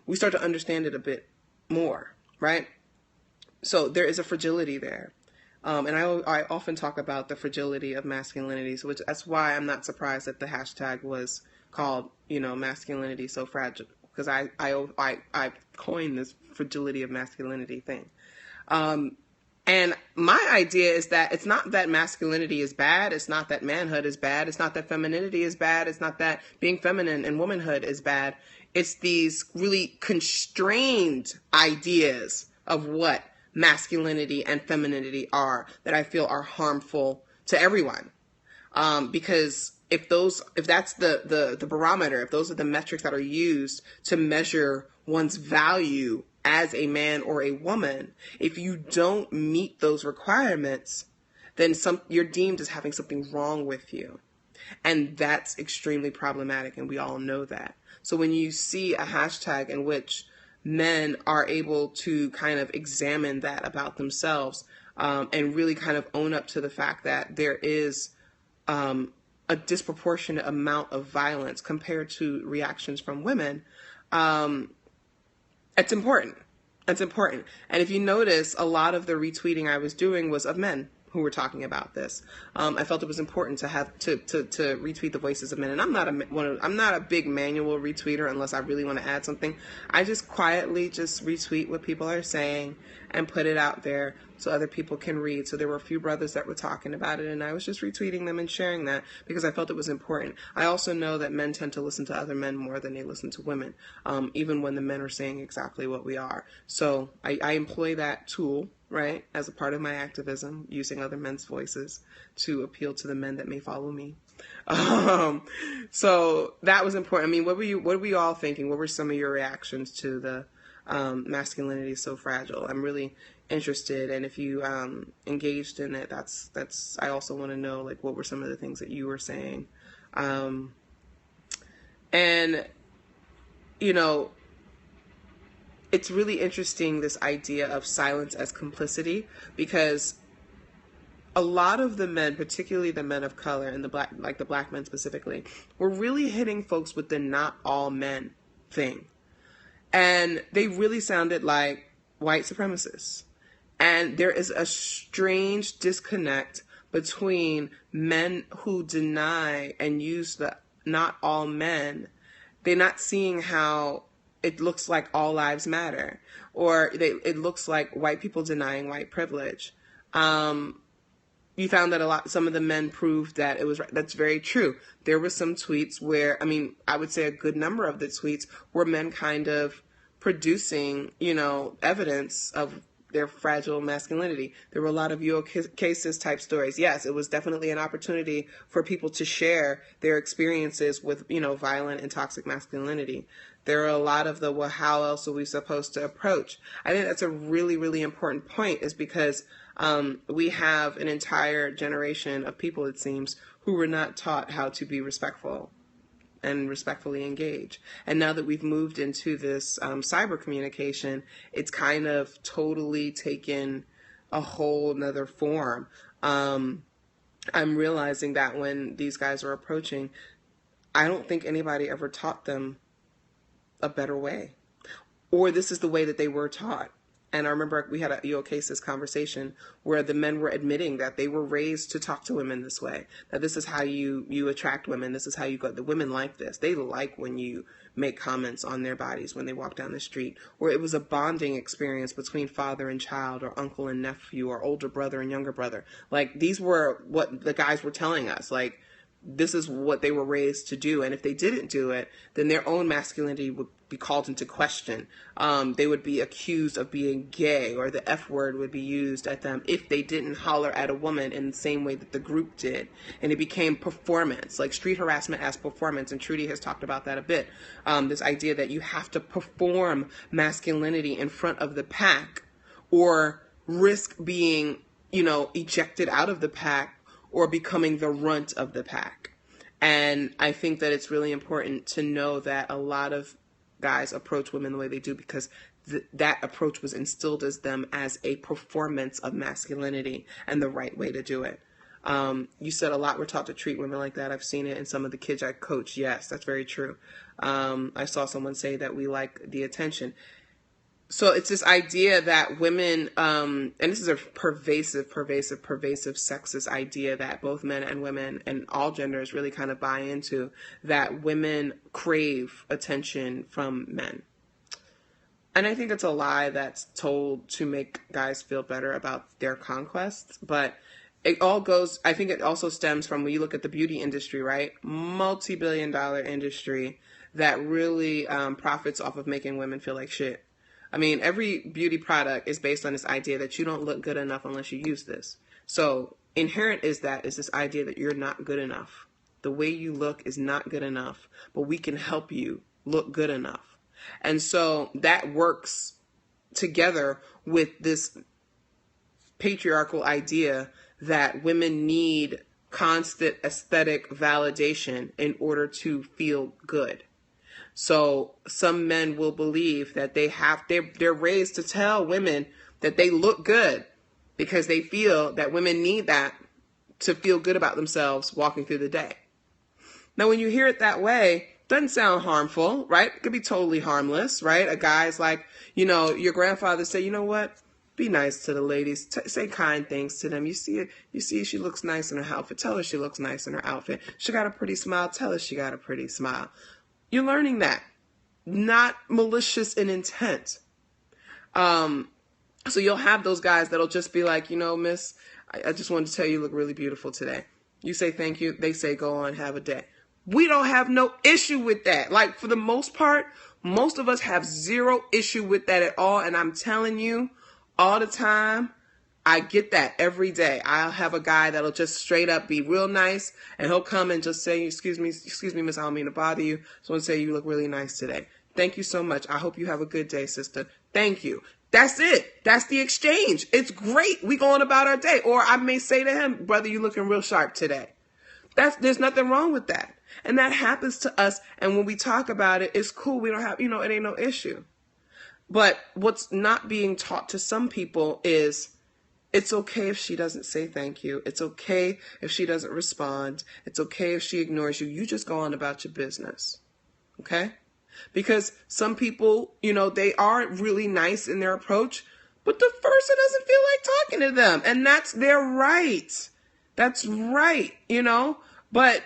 we start to understand it a bit more, right? So there is a fragility there. And I often talk about the fragility of masculinity, so that's why I'm not surprised that the hashtag was called, masculinity so fragile, because I coined this fragility of masculinity thing. And my idea is that it's not that masculinity is bad. It's not that manhood is bad. It's not that femininity is bad. It's not that being feminine and womanhood is bad. It's these really constrained ideas of what masculinity and femininity are that I feel are harmful to everyone. Because if that's the barometer, if those are the metrics that are used to measure one's value as a man or a woman, if you don't meet those requirements, then you're deemed as having something wrong with you. And that's extremely problematic, and we all know that. So when you see a hashtag in which men are able to kind of examine that about themselves, and really kind of own up to the fact that there is a disproportionate amount of violence compared to reactions from women, it's important. It's important. And if you notice, a lot of the retweeting I was doing was of men who were talking about this. I felt it was important to have to retweet the voices of men. And I'm not a big manual retweeter unless I really want to add something. I just quietly just retweet what people are saying and put it out there so other people can read. So there were a few brothers that were talking about it, and I was just retweeting them and sharing that because I felt it was important. I also know that men tend to listen to other men more than they listen to women, even when the men are saying exactly what we are. So I employ that tool, right, as a part of my activism, using other men's voices to appeal to the men that may follow me. So that was important. I mean, what were you all thinking? What were some of your reactions to the masculinity is so fragile? I'm really interested, and if you engaged in it, that's I also want to know, like, what were some of the things that you were saying, and you know, it's really interesting, this idea of silence as complicity, because a lot of the men, particularly the men of color and the black men specifically, were really hitting folks with the not all men thing. And they really sounded like white supremacists. And there is a strange disconnect between men who deny and use the not all men. They're not seeing how it looks like all lives matter, or it looks like white people denying white privilege. You found that some of the men proved that that's very true. There were some tweets where, I mean, I would say a good number of the tweets were men kind of producing, evidence of their fragile masculinity. There were a lot of cases type stories. Yes, it was definitely an opportunity for people to share their experiences with, violent and toxic masculinity. There are a lot of well, how else are we supposed to approach? I think that's a really, really important point, is because we have an entire generation of people, it seems, who were not taught how to be respectful and respectfully engage. And now that we've moved into this cyber communication, it's kind of totally taken a whole nother form. I'm realizing that when these guys are approaching, I don't think anybody ever taught them a better way, or this is the way that they were taught. And I remember we had a Yo Cases conversation where the men were admitting that they were raised to talk to women this way, that this is how you attract women, this is how you go. The women like this. They like when you make comments on their bodies when they walk down the street, or it was a bonding experience between father and child, or uncle and nephew, or older brother and younger brother. Like, these were what the guys were telling us. Like, this is what they were raised to do. And if they didn't do it, then their own masculinity would be called into question. They would be accused of being gay, or the F word would be used at them if they didn't holler at a woman in the same way that the group did. And it became performance, like street harassment as performance. And Trudy has talked about that a bit. This idea that you have to perform masculinity in front of the pack, or risk being, ejected out of the pack, or becoming the runt of the pack. And I think that it's really important to know that a lot of guys approach women the way they do because that approach was instilled as them as a performance of masculinity and the right way to do it. You said a lot were taught to treat women like that. I've seen it in some of the kids I coach. Yes, that's very true. I saw someone say that we like the attention. So it's this idea that women, and this is a pervasive sexist idea that both men and women and all genders really kind of buy into, that women crave attention from men. And I think it's a lie that's told to make guys feel better about their conquests. But it all goes, I think it also stems from when you look at the beauty industry, right? Multi-billion-dollar industry that really profits off of making women feel like shit. I mean, every beauty product is based on this idea that you don't look good enough unless you use this. So inherent is this idea that you're not good enough. The way you look is not good enough, but we can help you look good enough. And so that works together with this patriarchal idea that women need constant aesthetic validation in order to feel good. So some men will believe that they're raised to tell women that they look good because they feel that women need that to feel good about themselves walking through the day. Now, when you hear it that way, it doesn't sound harmful, right? It could be totally harmless, right? A guy's like, your grandfather said, you know what? Be nice to the ladies. Say kind things to them. You see she looks nice in her outfit. Tell her she looks nice in her outfit. She got a pretty smile. Tell her she got a pretty smile. You're learning that. Not malicious in intent. So you'll have those guys that'll just be like, miss, I just wanted to tell you look really beautiful today. You say thank you. They say go on, have a day. We don't have no issue with that. Like, for the most part, most of us have zero issue with that at all. And I'm telling you, all the time, I get that every day. I'll have a guy that'll just straight up be real nice, and he'll come and just say, excuse me, miss, I don't mean to bother you. Just want to say you look really nice today. Thank you so much. I hope you have a good day, sister. Thank you. That's it. That's the exchange. It's great. We going about our day. Or I may say to him, brother, you looking real sharp today. There's nothing wrong with that. And that happens to us. And when we talk about it, it's cool. We don't have, it ain't no issue. But what's not being taught to some people is it's okay if she doesn't say thank you. It's okay if she doesn't respond. It's okay if she ignores you. You just go on about your business. Okay? Because some people, they are really nice in their approach, but the person doesn't feel like talking to them. And that's their right. That's right, But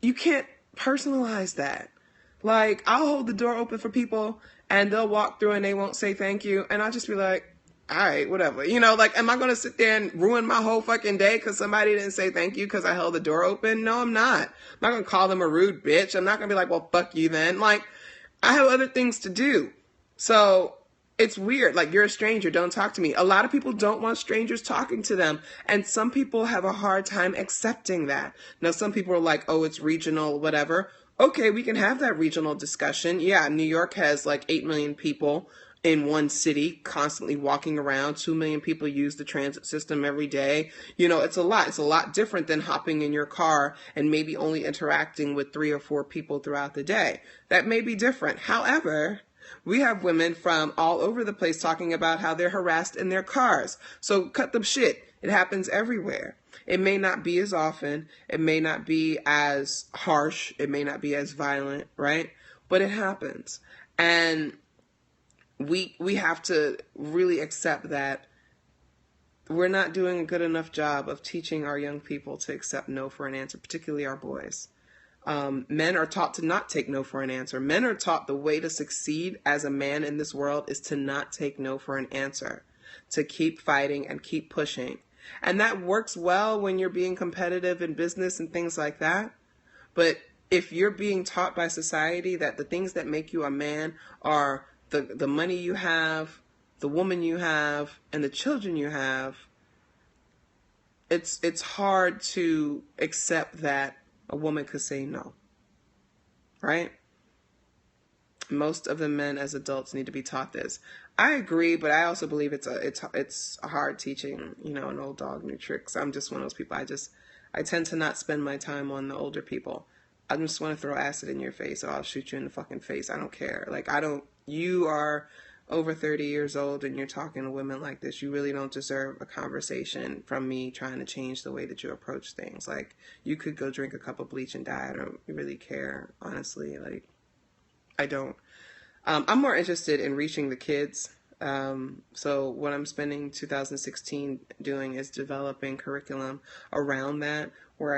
you can't personalize that. Like, I'll hold the door open for people and they'll walk through and they won't say thank you. And I'll just be like, all right, whatever. Am I going to sit there and ruin my whole fucking day because somebody didn't say thank you because I held the door open? No, I'm not. I'm not going to call them a rude bitch. I'm not going to be like, well, fuck you then. Like, I have other things to do. So it's weird. Like, you're a stranger. Don't talk to me. A lot of people don't want strangers talking to them. And some people have a hard time accepting that. Now, some people are like, oh, it's regional, whatever. Okay, we can have that regional discussion. Yeah, New York has like 8 million people in one city constantly walking around. 2 million people use the transit system every day. It's a lot. It's a lot different than hopping in your car and maybe only interacting with 3 or 4 people throughout the day. That may be different. However, we have women from all over the place talking about how they're harassed in their cars. So cut them shit. It happens everywhere. It may not be as often. It may not be as harsh. It may not be as violent, right? But it happens. And we have to really accept that we're not doing a good enough job of teaching our young people to accept no for an answer, particularly our boys. Men are taught to not take no for an answer. Men are taught the way to succeed as a man in this world is to not take no for an answer, to keep fighting and keep pushing. And that works well when you're being competitive in business and things like that. But if you're being taught by society that the things that make you a man are the money you have, the woman you have, and the children you have, it's hard to accept that a woman could say no, right? Most of the men as adults need to be taught this. I agree, but I also believe it's a hard teaching, an old dog, new tricks. I'm just one of those people. I tend to not spend my time on the older people. I just want to throw acid in your face or I'll shoot you in the fucking face. I don't care. You are over 30 years old and you're talking to women like this. You really don't deserve a conversation from me trying to change the way that you approach things. Like, you could go drink a cup of bleach and die. I don't really care, honestly. I don't. I'm more interested in reaching the kids. So what I'm spending 2016 doing is developing curriculum around that, where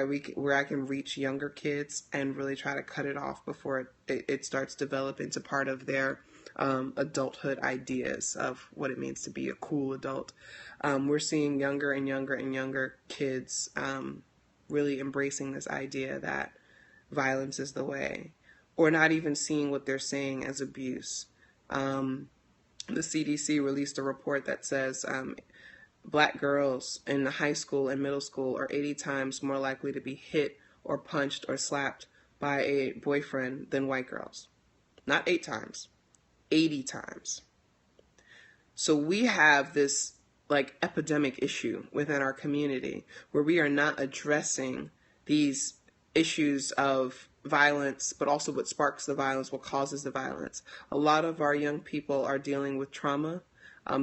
I can reach younger kids and really try to cut it off before it starts developing into part of their adulthood ideas of what it means to be a cool adult. We're seeing younger and younger and younger kids really embracing this idea that violence is the way, or not even seeing what they're saying as abuse. The CDC released a report that says black girls in high school and middle school are 80 times more likely to be hit or punched or slapped by a boyfriend than white girls. Not 8 times, 80 times. So we have this like epidemic issue within our community where we are not addressing these issues of violence, but also what sparks the violence, what causes the violence. A lot of our young people are dealing with trauma.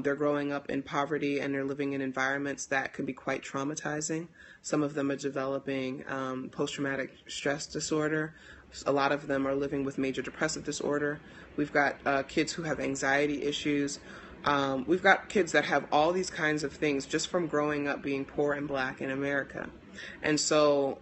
They're growing up in poverty and they're living in environments that can be quite traumatizing. Some of them are developing post-traumatic stress disorder. A lot of them are living with major depressive disorder. We've got kids who have anxiety issues. We've got kids that have all these kinds of things just from growing up being poor and black in America. And so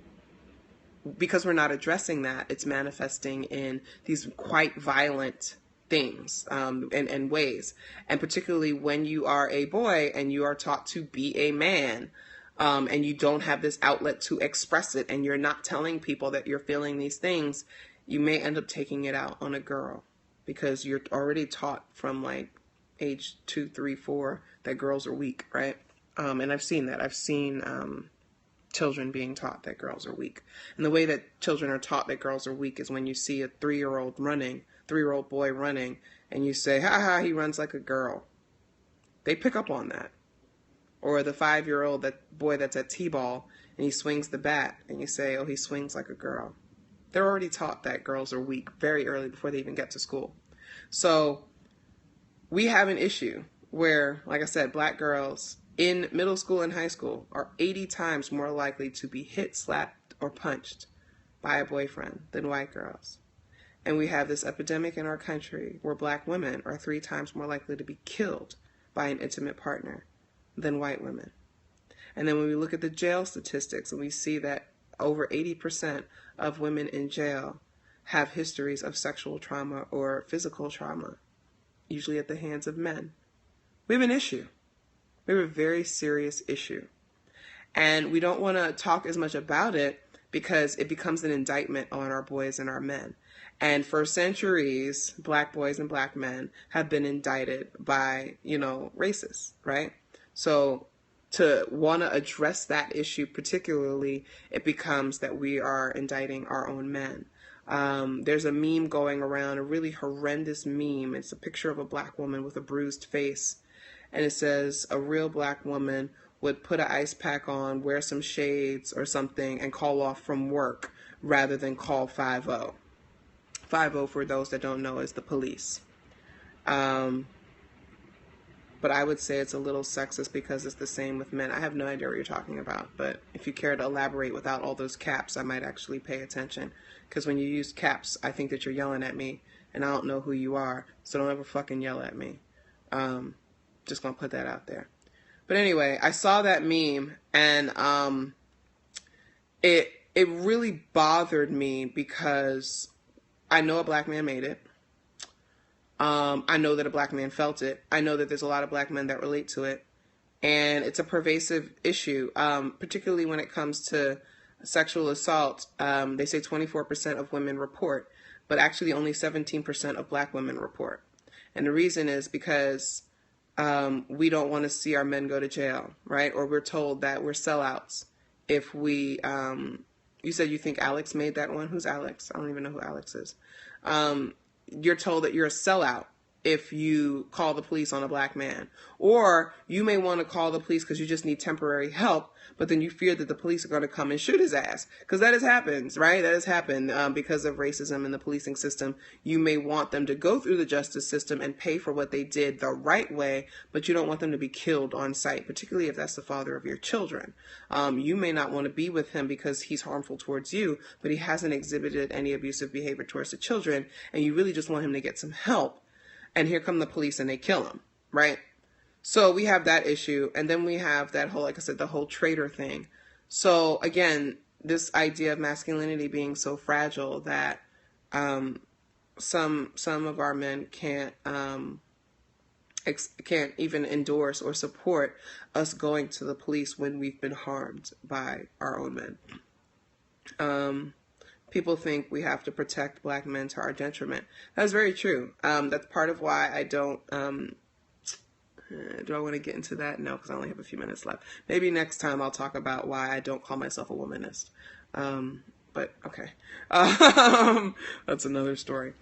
because we're not addressing that, it's manifesting in these quite violent things and ways. And particularly when you are a boy and you are taught to be a man, and you don't have this outlet to express it, and you're not telling people that you're feeling these things, you may end up taking it out on a girl because you're already taught from like age 2, 3, 4 that girls are weak, right? And I've seen that. I've seen children being taught that girls are weak. And the way that children are taught that girls are weak is when you see a 3-year-old boy running, and you say, ha ha, he runs like a girl. They pick up on that. Or the 5-year-old boy that's at T-ball and he swings the bat, and you say, oh, he swings like a girl. They're already taught that girls are weak very early before they even get to school. So we have an issue where, like I said, black girls in middle school and high school are 80 times more likely to be hit, slapped, or punched by a boyfriend than white girls. And we have this epidemic in our country where black women are 3 times more likely to be killed by an intimate partner than white women. And then when we look at the jail statistics, and we see that over 80% of women in jail have histories of sexual trauma or physical trauma, usually at the hands of men. We have an issue. We have a very serious issue. And we don't want to talk as much about it because it becomes an indictment on our boys and our men. And for centuries, black boys and black men have been indicted by, racists, right? So to want to address that issue particularly, it becomes that we are indicting our own men. There's a meme going around, a really horrendous meme. It's a picture of a black woman with a bruised face. And it says a real black woman would put an ice pack on, wear some shades or something, and call off from work rather than call 5-0. 5-0, for those that don't know, is the police. But I would say it's a little sexist because it's the same with men. I have no idea what you're talking about, but if you care to elaborate without all those caps, I might actually pay attention. Because when you use caps, I think that you're yelling at me, and I don't know who you are, so don't ever fucking yell at me. Just gonna put that out there. But anyway, I saw that meme, and it really bothered me because I know a black man made it. I know that a black man felt it. I know that there's a lot of black men that relate to it. And it's a pervasive issue, particularly when it comes to sexual assault. They say 24% of women report, but actually only 17% of black women report. And the reason is because we don't want to see our men go to jail, right? Or we're told that we're sellouts if we... you said you think Alex made that one? Who's Alex? I don't even know who Alex is. You're told that you're a sellout if you call the police on a black man. Or you may want to call the police because you just need temporary help, but then you fear that the police are going to come and shoot his ass. Because that has happened, right? That has happened because of racism in the policing system. You may want them to go through the justice system and pay for what they did the right way, but you don't want them to be killed on sight, particularly if that's the father of your children. You may not want to be with him because he's harmful towards you, but he hasn't exhibited any abusive behavior towards the children, and you really just want him to get some help. And here come the police and they kill him, right? So we have that issue. And then we have that whole, like I said, the whole traitor thing. So again, this idea of masculinity being so fragile that some of our men can't even endorse or support us going to the police when we've been harmed by our own men. People think we have to protect black men to our detriment. That's very true. That's part of why I don't Do I want to get into that? No, because I only have a few minutes left. Maybe next time I'll talk about why I don't call myself a womanist. But okay, that's another story.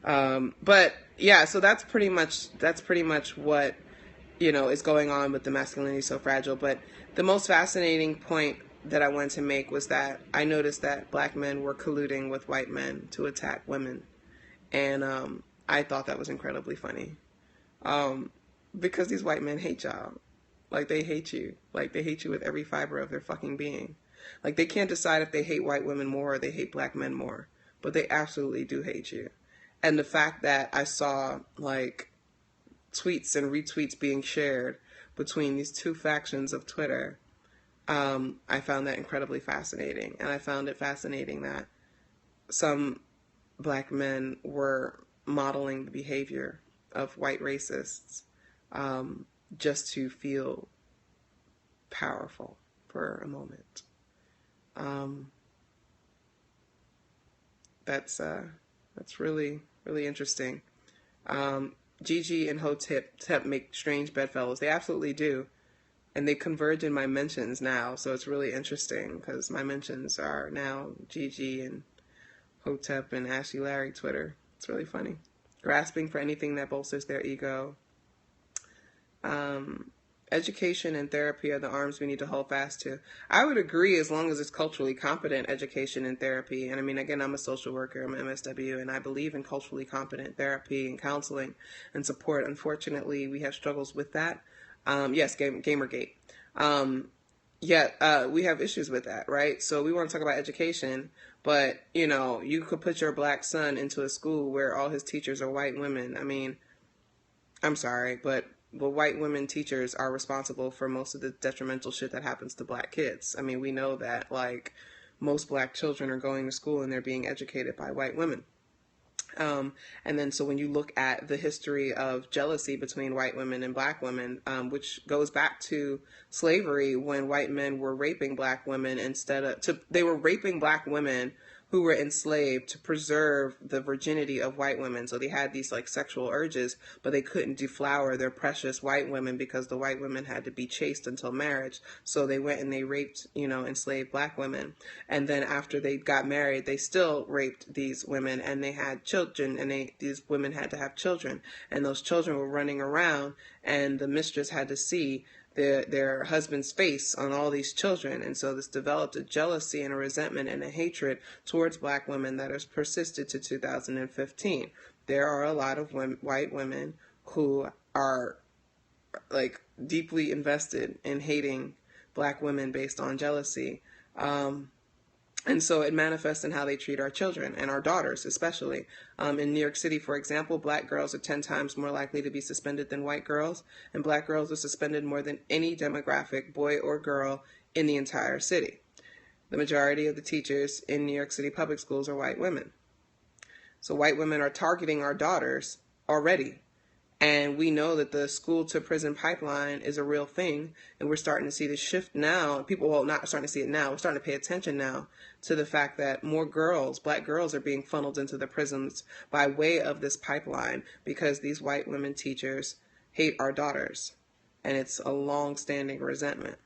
But yeah, so that's pretty much what is going on with the Masculinity So Fragile. But the most fascinating point that I wanted to make was that I noticed that black men were colluding with white men to attack women, and I thought that was incredibly funny. Because these white men hate y'all. Like, they hate you. Like, they hate you with every fiber of their fucking being. Like, they can't decide if they hate white women more or they hate black men more. But they absolutely do hate you. And the fact that I saw, like, tweets and retweets being shared between these two factions of Twitter, I found that incredibly fascinating. And I found it fascinating that some black men were modeling the behavior of white racists, just to feel powerful for a moment. That's really, really interesting. Gigi and Hotep make strange bedfellows. They absolutely do. And they converge in my mentions now, so it's really interesting because my mentions are now Gigi and Hotep and Ashley Larry Twitter. It's really funny. Grasping for anything that bolsters their ego. Education and therapy are the arms we need to hold fast to. I would agree, as long as it's culturally competent education and therapy. And I mean, again, I'm a social worker, I'm an MSW, and I believe in culturally competent therapy and counseling and support. Unfortunately, we have struggles with that. Yes, Gamergate. We have issues with that, right? So we want to talk about education, but, you could put your black son into a school where all his teachers are white women. I mean, I'm sorry, but white women teachers are responsible for most of the detrimental shit that happens to black kids. I mean, we know that, like, most black children are going to school and they're being educated by white women. And then so when you look at the history of jealousy between white women and black women, which goes back to slavery, when white men were raping black women they were raping black women who were enslaved to preserve the virginity of white women. So they had these like sexual urges, but they couldn't deflower their precious white women because the white women had to be chaste until marriage. So they went and they raped, enslaved black women. And then after they got married, they still raped these women and they had children, and these women had to have children. And those children were running around and the mistress had to see their husband's face on all these children. And so this developed a jealousy and a resentment and a hatred towards black women that has persisted to 2015. There are a lot of white women who are like deeply invested in hating black women based on jealousy. And so it manifests in how they treat our children and our daughters, especially. In New York City, for example, black girls are 10 times more likely to be suspended than white girls, and black girls are suspended more than any demographic, boy or girl, in the entire city. The majority of the teachers in New York City public schools are white women. So white women are targeting our daughters already. And we know that the school to prison pipeline is a real thing. And we're starting to see the shift now. People, well, not starting to see it now. We're starting to pay attention now to the fact that more girls, black girls, are being funneled into the prisons by way of this pipeline because these white women teachers hate our daughters. And it's a long-standing resentment.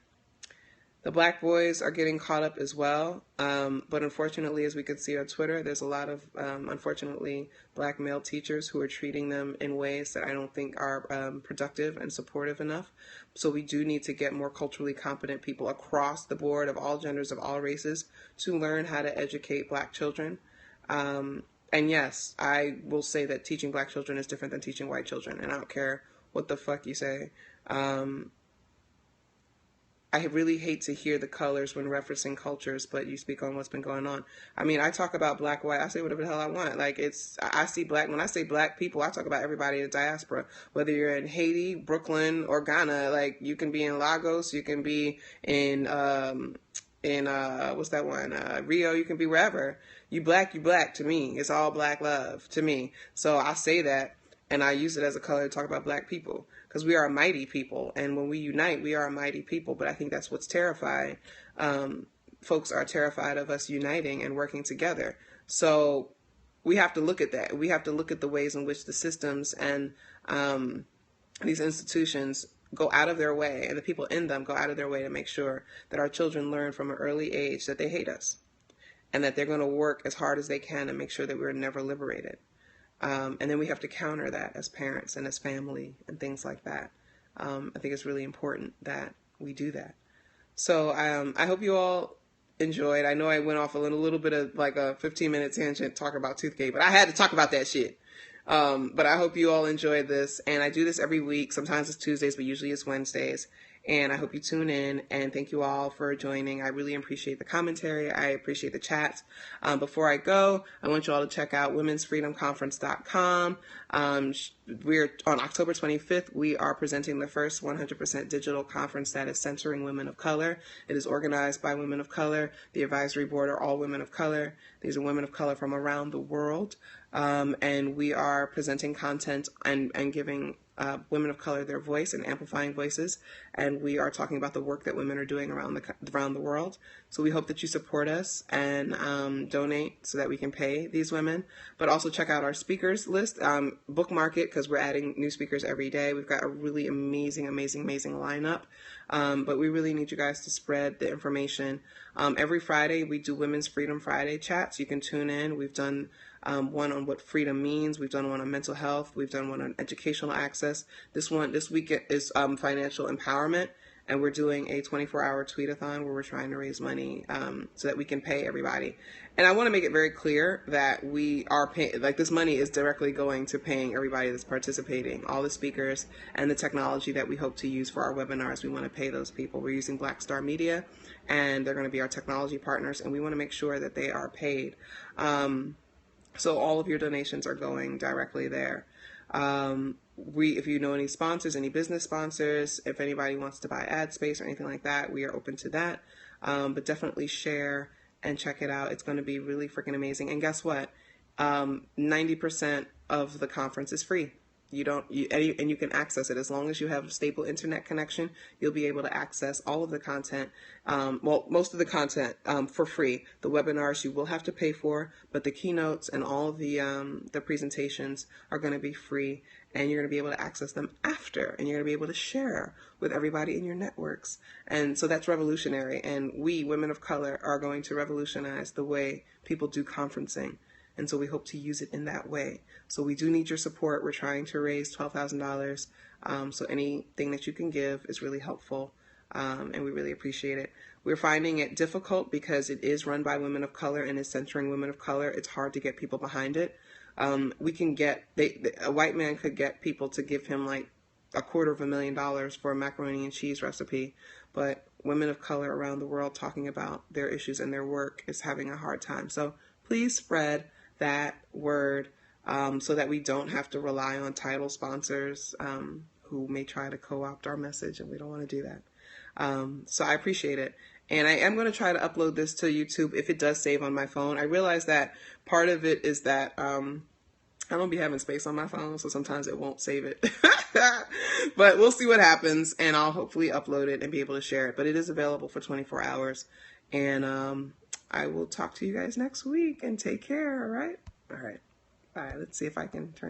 The black boys are getting caught up as well, but unfortunately, as we could see on Twitter, there's a lot of, unfortunately, black male teachers who are treating them in ways that I don't think are productive and supportive enough. So we do need to get more culturally competent people across the board of all genders, of all races, to learn how to educate black children. And yes, I will say that teaching black children is different than teaching white children, and I don't care what the fuck you say. I really hate to hear the colors when referencing cultures, but you speak on what's been going on. I mean, I talk about black, white, I say whatever the hell I want. Like, I see black, when I say black people, I talk about everybody in the diaspora. Whether you're in Haiti, Brooklyn, or Ghana, like, you can be in Lagos, you can be in what's that one? Rio, you can be wherever. You black to me. It's all black love to me. So I say that, and I use it as a color to talk about black people. Because we are a mighty people, and when we unite, we are a mighty people. But I think that's what's terrifying. Folks are terrified of us uniting and working together. So we have to look at that. We have to look at the ways in which the systems and these institutions go out of their way, and the people in them go out of their way to make sure that our children learn from an early age that they hate us, and that they're going to work as hard as they can to make sure that we're never liberated. And then we have to counter that as parents and as family and things like that. I think it's really important that we do that. So I hope you all enjoyed. I know I went off a little bit of like a 15-minute tangent talking about Toothgate, but I had to talk about that shit. But I hope you all enjoyed this. And I do this every week. Sometimes it's Tuesdays, but usually it's Wednesdays. And I hope you tune in, and thank you all for joining. I really appreciate the commentary. I appreciate the chats. Before I go, I want you all to check out womensfreedomconference.com. We're on October 25th. We are presenting the first 100% digital conference that is centering women of color. It is organized by women of color. The advisory board are all women of color. These are women of color from around the world. And we are presenting content and giving women of color their voice and amplifying voices. And we are talking about the work that women are doing around the world. So we hope that you support us and donate so that we can pay these women. But also check out our speakers list, bookmark it, because we're adding new speakers every day. We've got a really amazing lineup. But we really need you guys to spread the information. Every Friday we do Women's Freedom Friday chats. You can tune in. We've done one on what freedom means. We've done one on mental health. We've done one on educational access. This week is financial empowerment, and we're doing a 24-hour tweet-a-thon where we're trying to raise money so that we can pay everybody. And I want to make it very clear that we are paying, like, this money is directly going to paying everybody that's participating, all the speakers and the technology that we hope to use for our webinars. We want to pay those people. We're using Black Star Media, and they're going to be our technology partners, and we want to make sure that they are paid. So all of your donations are going directly there. If you know any sponsors, any business sponsors, if anybody wants to buy ad space or anything like that, we are open to that. But definitely share and check it out. It's going to be really freaking amazing. And guess what? 90% of the conference is free. And you can access it as long as you have a stable internet connection. You'll be able to access all of the content, most of the content for free. The webinars you will have to pay for, but the keynotes and all of the presentations are going to be free, and you're going to be able to access them after, and you're going to be able to share with everybody in your networks. And so that's revolutionary. And we, women of color, are going to revolutionize the way people do conferencing. And so we hope to use it in that way. So we do need your support. We're trying to raise $12,000. So anything that you can give is really helpful. And we really appreciate it. We're finding it difficult because it is run by women of color and is centering women of color. It's hard to get people behind it. We can get, a white man could get people to give him like $250,000 for a macaroni and cheese recipe. But women of color around the world talking about their issues and their work is having a hard time. So please spread that word so that we don't have to rely on title sponsors who may try to co-opt our message, and we don't want to do that. So I appreciate it. And I am going to try to upload this to YouTube if it does save on my phone. I realize that part of it is that I don't be having space on my phone, so sometimes it won't save it. But we'll see what happens, and I'll hopefully upload it and be able to share it. But it is available for 24 hours. And I will talk to you guys next week, and take care, all right? All right. Bye. Let's see if I can turn